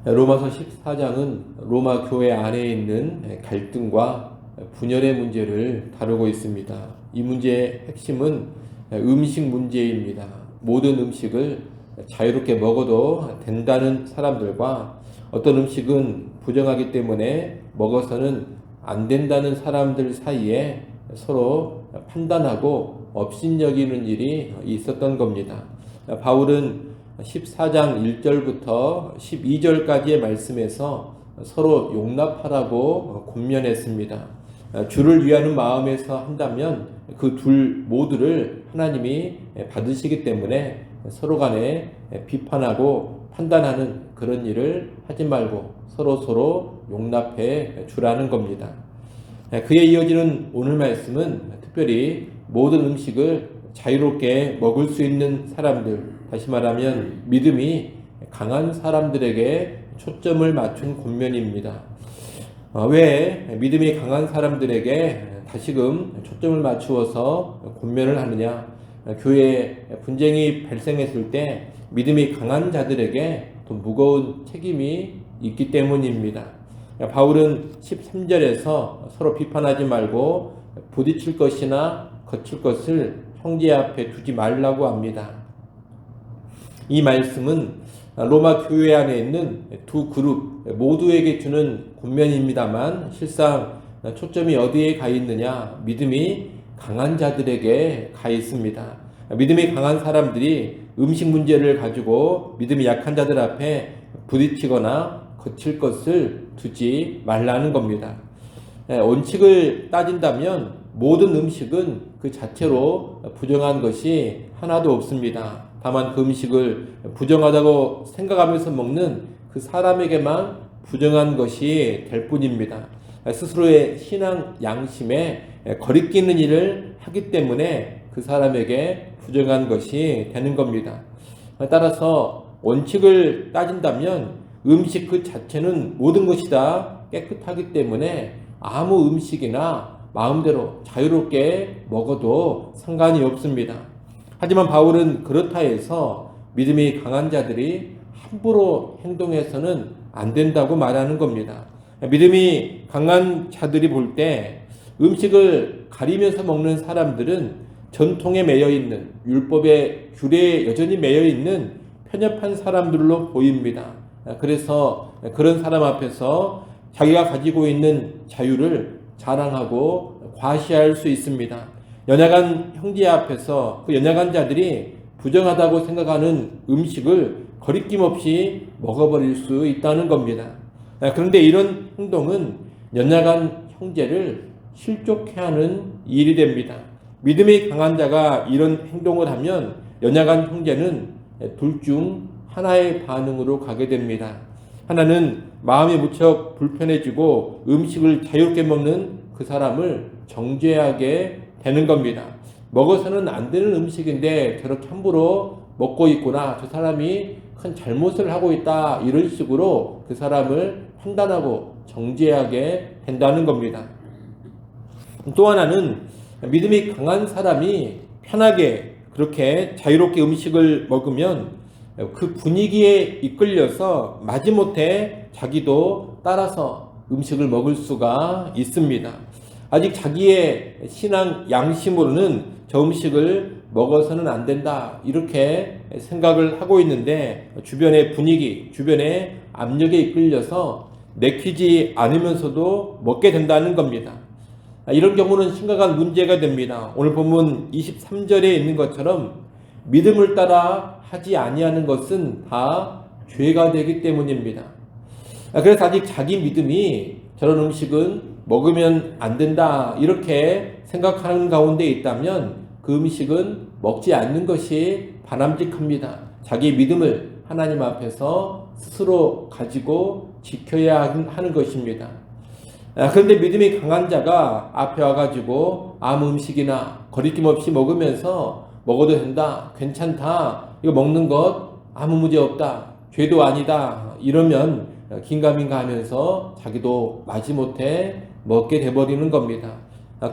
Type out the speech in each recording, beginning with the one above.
로마서 14장은 로마 교회 안에 있는 갈등과 분열의 문제를 다루고 있습니다. 이 문제의 핵심은 음식 문제입니다. 모든 음식을 자유롭게 먹어도 된다는 사람들과 어떤 음식은 부정하기 때문에 먹어서는 안 된다는 사람들 사이에 서로 판단하고 업신여기는 일이 있었던 겁니다. 바울은 14장 1절부터 12절까지의 말씀에서 서로 용납하라고 권면했습니다. 주를 위하는 마음에서 한다면 그 둘 모두를 하나님이 받으시기 때문에 서로 간에 비판하고 판단하는 그런 일을 하지 말고 서로 용납해 주라는 겁니다. 그에 이어지는 오늘 말씀은 특별히 모든 음식을 자유롭게 먹을 수 있는 사람들, 다시 말하면 믿음이 강한 사람들에게 초점을 맞춘 권면입니다. 왜 믿음이 강한 사람들에게 다시금 초점을 맞추어서 권면을 하느냐? 교회에 분쟁이 발생했을 때 믿음이 강한 자들에게 더 무거운 책임이 있기 때문입니다. 바울은 13절에서 서로 비판하지 말고 부딪힐 것이나 거칠 것을 형제 앞에 두지 말라고 합니다. 이 말씀은 로마 교회 안에 있는 두 그룹 모두에게 주는 권면입니다만 실상 초점이 어디에 가 있느냐? 믿음이 강한 자들에게 가 있습니다. 믿음이 강한 사람들이 음식 문제를 가지고 믿음이 약한 자들 앞에 부딪히거나 거칠 것을 두지 말라는 겁니다. 원칙을 따진다면 모든 음식은 그 자체로 부정한 것이 하나도 없습니다. 다만 그 음식을 부정하다고 생각하면서 먹는 그 사람에게만 부정한 것이 될 뿐입니다. 스스로의 신앙 양심에 거리끼는 일을 하기 때문에 그 사람에게 부정한 것이 되는 겁니다. 따라서 원칙을 따진다면 음식 그 자체는 모든 것이 다 깨끗하기 때문에 아무 음식이나 마음대로 자유롭게 먹어도 상관이 없습니다. 하지만 바울은 그렇다 해서 믿음이 강한 자들이 함부로 행동해서는 안 된다고 말하는 겁니다. 믿음이 강한 자들이 볼 때 음식을 가리면서 먹는 사람들은 전통에 매여 있는 율법의 규례에 여전히 매여 있는 편협한 사람들로 보입니다. 그래서 그런 사람 앞에서 자기가 가지고 있는 자유를 자랑하고 과시할 수 있습니다. 연약한 형제 앞에서 그 연약한 자들이 부정하다고 생각하는 음식을 거리낌 없이 먹어버릴 수 있다는 겁니다. 그런데 이런 행동은 연약한 형제를 실족해 하는 일이 됩니다. 믿음이 강한 자가 이런 행동을 하면 연약한 형제는 둘 중 하나의 반응으로 가게 됩니다. 하나는 마음이 무척 불편해지고 음식을 자유롭게 먹는 그 사람을 정죄하게 되는 겁니다. 먹어서는 안 되는 음식인데 저렇게 함부로 먹고 있구나. 저 사람이 큰 잘못을 하고 있다. 이런 식으로 그 사람을 판단하고 정죄하게 된다는 겁니다. 또 하나는 믿음이 강한 사람이 편하게 그렇게 자유롭게 음식을 먹으면 그 분위기에 이끌려서 마지못해 자기도 따라서 음식을 먹을 수가 있습니다. 아직 자기의 신앙 양심으로는 저 음식을 먹어서는 안 된다 이렇게 생각을 하고 있는데 주변의 분위기, 주변의 압력에 이끌려서 내키지 않으면서도 먹게 된다는 겁니다. 이런 경우는 심각한 문제가 됩니다. 오늘 본문 23절에 있는 것처럼 믿음을 따라 하지 아니하는 것은 다 죄가 되기 때문입니다. 그래서 아직 자기 믿음이 저런 음식은 먹으면 안 된다 이렇게 생각하는 가운데 있다면 그 음식은 먹지 않는 것이 바람직합니다. 자기 믿음을 하나님 앞에서 스스로 가지고 지켜야 하는 것입니다. 그런데 믿음이 강한 자가 앞에 와가지고 아무 음식이나 거리낌 없이 먹으면서 먹어도 된다, 괜찮다, 이거 먹는 것 아무 문제 없다, 죄도 아니다 이러면 긴가민가 하면서 자기도 마지못해 먹게 돼버리는 겁니다.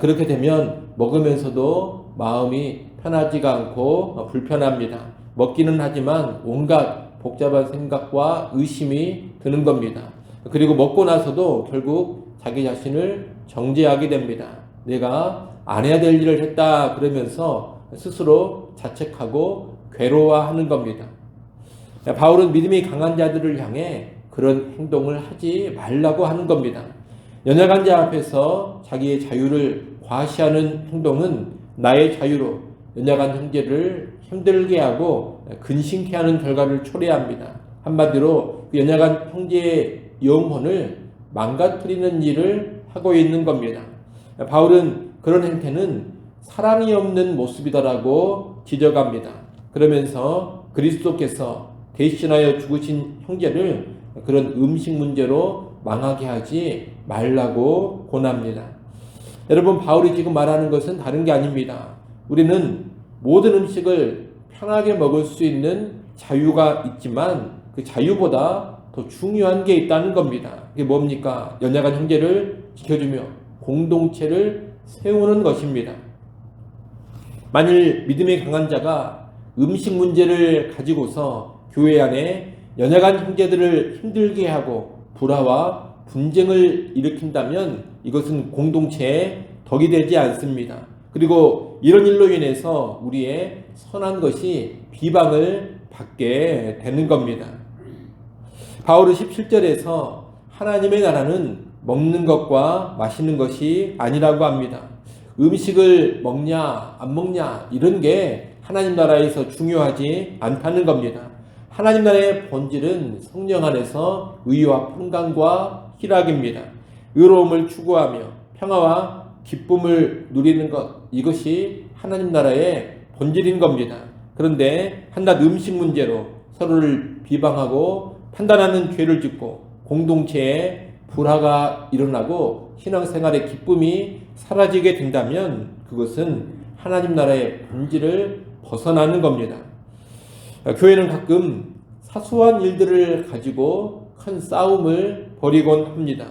그렇게 되면 먹으면서도 마음이 편하지가 않고 불편합니다. 먹기는 하지만 온갖 복잡한 생각과 의심이 드는 겁니다. 그리고 먹고 나서도 결국 자기 자신을 정죄하게 됩니다. 내가 안 해야 될 일을 했다 그러면서 스스로 자책하고 괴로워하는 겁니다. 바울은 믿음이 강한 자들을 향해 그런 행동을 하지 말라고 하는 겁니다. 연약한 자 앞에서 자기의 자유를 과시하는 행동은 나의 자유로 연약한 형제를 힘들게 하고 근심케 하는 결과를 초래합니다. 한마디로 연약한 형제의 영혼을 망가뜨리는 일을 하고 있는 겁니다. 바울은 그런 행태는 사랑이 없는 모습이다라고 지적합니다. 그러면서 그리스도께서 대신하여 죽으신 형제를 그런 음식 문제로 망하게 하지 말라고 권합니다. 여러분, 바울이 지금 말하는 것은 다른 게 아닙니다. 우리는 모든 음식을 편하게 먹을 수 있는 자유가 있지만 그 자유보다 더 중요한 게 있다는 겁니다. 그게 뭡니까? 연약한 형제를 지켜주며 공동체를 세우는 것입니다. 만일 믿음이 강한 자가 음식 문제를 가지고서 교회 안에 연약한 형제들을 힘들게 하고 불화와 분쟁을 일으킨다면 이것은 공동체에 덕이 되지 않습니다. 그리고 이런 일로 인해서 우리의 선한 것이 비방을 받게 되는 겁니다. 바울은 17절에서 하나님의 나라는 먹는 것과 마시는 것이 아니라고 합니다. 음식을 먹냐 안 먹냐 이런 게 하나님 나라에서 중요하지 않다는 겁니다. 하나님 나라의 본질은 성령 안에서 의와 평강과 희락입니다. 의로움을 추구하며 평화와 기쁨을 누리는 것, 이것이 하나님 나라의 본질인 겁니다. 그런데 한낱 음식 문제로 서로를 비방하고 판단하는 죄를 짓고 공동체에 불화가 일어나고 신앙생활의 기쁨이 사라지게 된다면 그것은 하나님 나라의 본질을 벗어나는 겁니다. 교회는 가끔 사소한 일들을 가지고 큰 싸움을 벌이곤 합니다.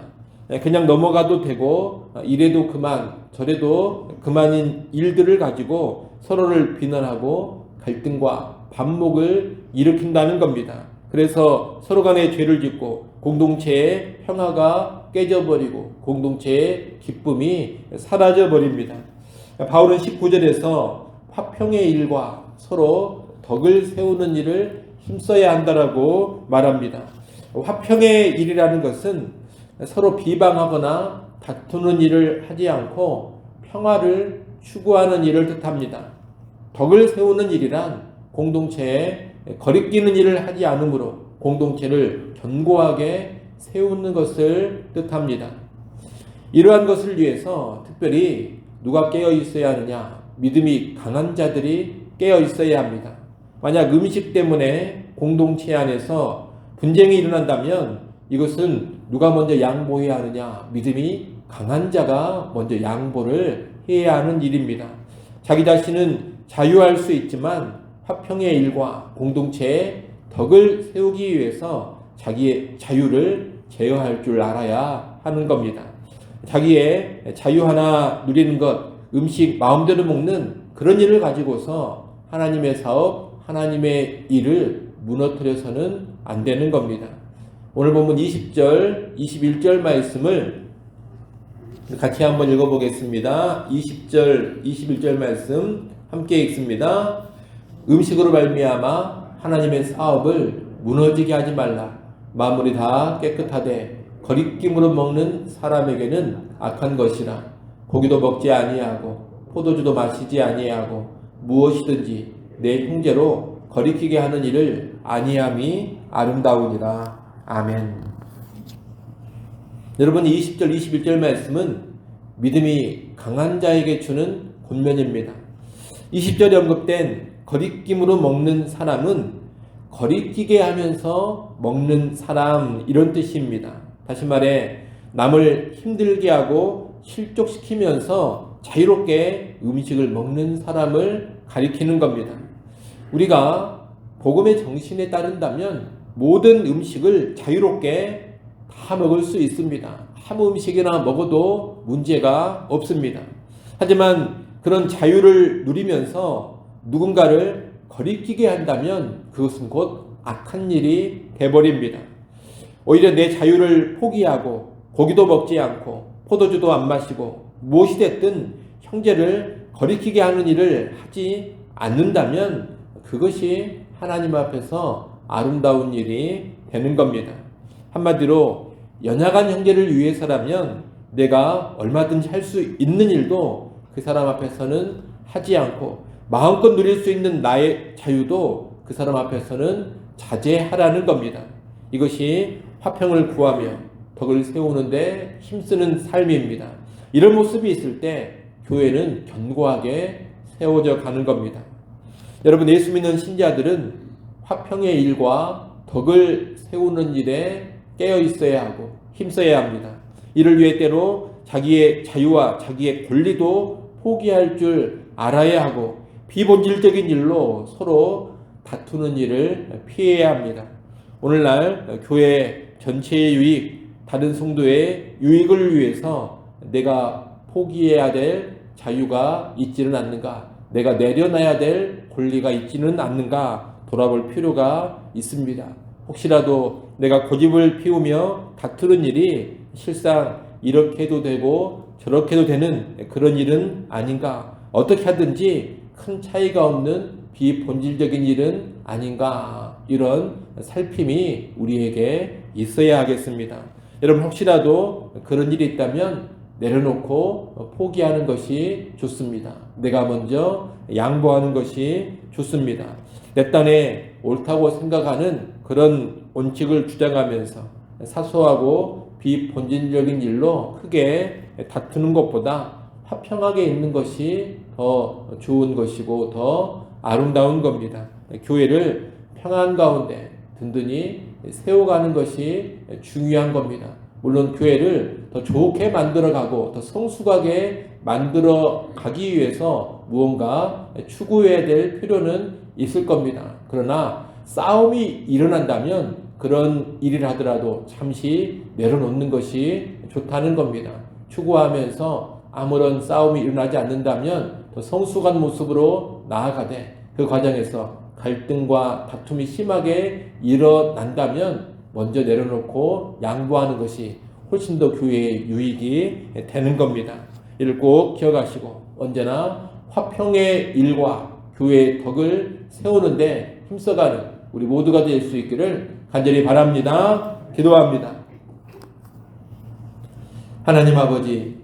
그냥 넘어가도 되고 이래도 그만 저래도 그만인 일들을 가지고 서로를 비난하고 갈등과 반목을 일으킨다는 겁니다. 그래서 서로 간에 죄를 짓고 공동체의 평화가 깨져버리고 공동체의 기쁨이 사라져버립니다. 바울은 19절에서 화평의 일과 서로 덕을 세우는 일을 힘써야 한다라고 말합니다. 화평의 일이라는 것은 서로 비방하거나 다투는 일을 하지 않고 평화를 추구하는 일을 뜻합니다. 덕을 세우는 일이란 공동체에 거리끼는 일을 하지 않으므로 공동체를 견고하게 세우는 것을 뜻합니다. 이러한 것을 위해서 특별히 누가 깨어 있어야 하느냐? 믿음이 강한 자들이 깨어 있어야 합니다. 만약 음식 때문에 공동체 안에서 분쟁이 일어난다면 이것은 누가 먼저 양보해야 하느냐? 믿음이 강한 자가 먼저 양보를 해야 하는 일입니다. 자기 자신은 자유할 수 있지만 화평의 일과 공동체의 덕을 세우기 위해서 자기의 자유를 제어할 줄 알아야 하는 겁니다. 자기의 자유 하나 누리는 것, 음식 마음대로 먹는 그런 일을 가지고서 하나님의 사업, 하나님의 일을 무너뜨려서는 안 되는 겁니다. 오늘 본문 20절, 21절 말씀을 같이 한번 읽어보겠습니다. 20절, 21절 말씀 함께 읽습니다. 음식으로 말미암아 하나님의 사업을 무너지게 하지 말라. 만물이 다 깨끗하되 거리낌으로 먹는 사람에게는 악한 것이라. 고기도 먹지 아니하고 포도주도 마시지 아니하고 무엇이든지 내 형제로 거리끼게 하는 일을 아니함이 아름다우니라. 아멘. 여러분, 20절 21절 말씀은 믿음이 강한 자에게 주는 권면입니다. 20절에 언급된 거리낌으로 먹는 사람은 거리끼게 하면서 먹는 사람, 이런 뜻입니다. 다시 말해 남을 힘들게 하고 실족시키면서 자유롭게 음식을 먹는 사람을 가리키는 겁니다. 우리가 복음의 정신에 따른다면 모든 음식을 자유롭게 다 먹을 수 있습니다. 아무 음식이나 먹어도 문제가 없습니다. 하지만 그런 자유를 누리면서 누군가를 거리끼게 한다면 그것은 곧 악한 일이 돼버립니다. 오히려 내 자유를 포기하고 고기도 먹지 않고 포도주도 안 마시고 무엇이 됐든 형제를 거리끼게 하는 일을 하지 않는다면 그것이 하나님 앞에서 아름다운 일이 되는 겁니다. 한마디로 연약한 형제를 위해서라면 내가 얼마든지 할 수 있는 일도 그 사람 앞에서는 하지 않고 마음껏 누릴 수 있는 나의 자유도 그 사람 앞에서는 자제하라는 겁니다. 이것이 화평을 구하며 덕을 세우는데 힘쓰는 삶입니다. 이런 모습이 있을 때 교회는 견고하게 세워져 가는 겁니다. 여러분, 예수 믿는 신자들은 화평의 일과 덕을 세우는 일에 깨어 있어야 하고 힘써야 합니다. 이를 위해 때로 자기의 자유와 자기의 권리도 포기할 줄 알아야 하고 비본질적인 일로 서로 다투는 일을 피해야 합니다. 오늘날 교회 전체의 유익, 다른 성도의 유익을 위해서 내가 포기해야 될 자유가 있지는 않는가? 내가 내려놔야 될 권리가 있지는 않는가? 돌아볼 필요가 있습니다. 혹시라도 내가 고집을 피우며 다투는 일이 실상 이렇게 해도 되고 저렇게 해도 되는 그런 일은 아닌가? 어떻게 하든지 큰 차이가 없는 비본질적인 일은 아닌가? 이런 살핌이 우리에게 있어야 하겠습니다. 여러분, 혹시라도 그런 일이 있다면 내려놓고 포기하는 것이 좋습니다. 내가 먼저 양보하는 것이 좋습니다. 내 딴에 옳다고 생각하는 그런 원칙을 주장하면서 사소하고 비본질적인 일로 크게 다투는 것보다 화평하게 있는 것이 더 좋은 것이고 더 아름다운 겁니다. 교회를 평안 가운데 든든히 세워가는 것이 중요한 겁니다. 물론 교회를 더 좋게 만들어가고 더 성숙하게 만들어가기 위해서 무언가 추구해야 될 필요는 있을 겁니다. 그러나 싸움이 일어난다면 그런 일을 하더라도 잠시 내려놓는 것이 좋다는 겁니다. 추구하면서 아무런 싸움이 일어나지 않는다면 더 성숙한 모습으로 나아가되 그 과정에서 갈등과 다툼이 심하게 일어난다면 먼저 내려놓고 양보하는 것이 훨씬 더 교회의 유익이 되는 겁니다. 이를 꼭 기억하시고 언제나 화평의 일과 교회의 덕을 세우는데 힘써가는 우리 모두가 될 수 있기를 간절히 바랍니다. 기도합니다. 하나님 아버지,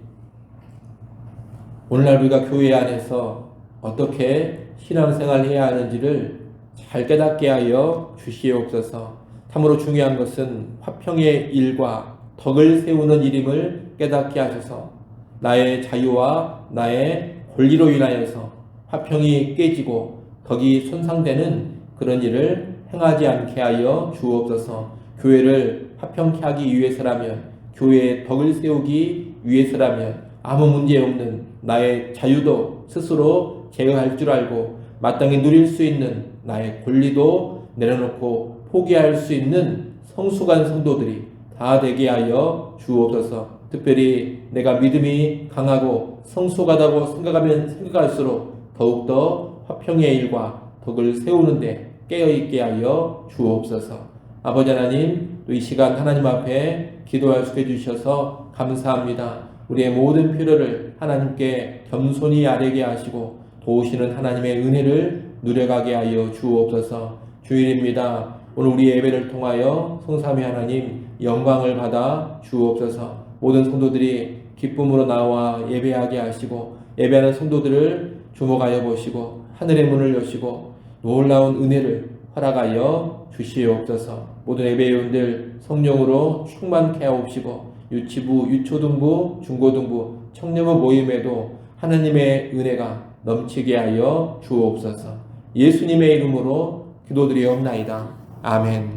오늘날 우리가 교회 안에서 어떻게 신앙생활을 해야 하는지를 잘 깨닫게 하여 주시옵소서. 참으로 중요한 것은 화평의 일과 덕을 세우는 일임을 깨닫게 하셔서 나의 자유와 나의 권리로 인하여서 화평이 깨지고 덕이 손상되는 그런 일을 행하지 않게 하여 주옵소서. 교회를 화평케 하기 위해서라면, 교회의 덕을 세우기 위해서라면 아무 문제 없는 나의 자유도 스스로 제어할 줄 알고 마땅히 누릴 수 있는 나의 권리도 내려놓고 포기할 수 있는 성숙한 성도들이 다 되게 하여 주옵소서. 특별히 내가 믿음이 강하고 성숙하다고 생각할수록 더욱더 화평의 일과 덕을 세우는데 깨어있게 하여 주옵소서. 아버지 하나님, 또 이 시간 하나님 앞에 기도할 수 있게 해주셔서 감사합니다. 우리의 모든 필요를 하나님께 겸손히 아뢰게 하시고 도우시는 하나님의 은혜를 누려가게 하여 주옵소서. 주일입니다. 오늘 우리 예배를 통하여 성삼위 하나님 영광을 받아 주옵소서. 모든 성도들이 기쁨으로 나와 예배하게 하시고 예배하는 성도들을 주목하여 보시고 하늘의 문을 여시고 놀라운 은혜를 허락하여 주시옵소서. 모든 예배위원들 성령으로 충만케 하옵시고 유치부, 유초등부, 중고등부, 청년부 모임에도 하나님의 은혜가 넘치게 하여 주옵소서. 예수님의 이름으로 기도드리옵나이다. 아멘.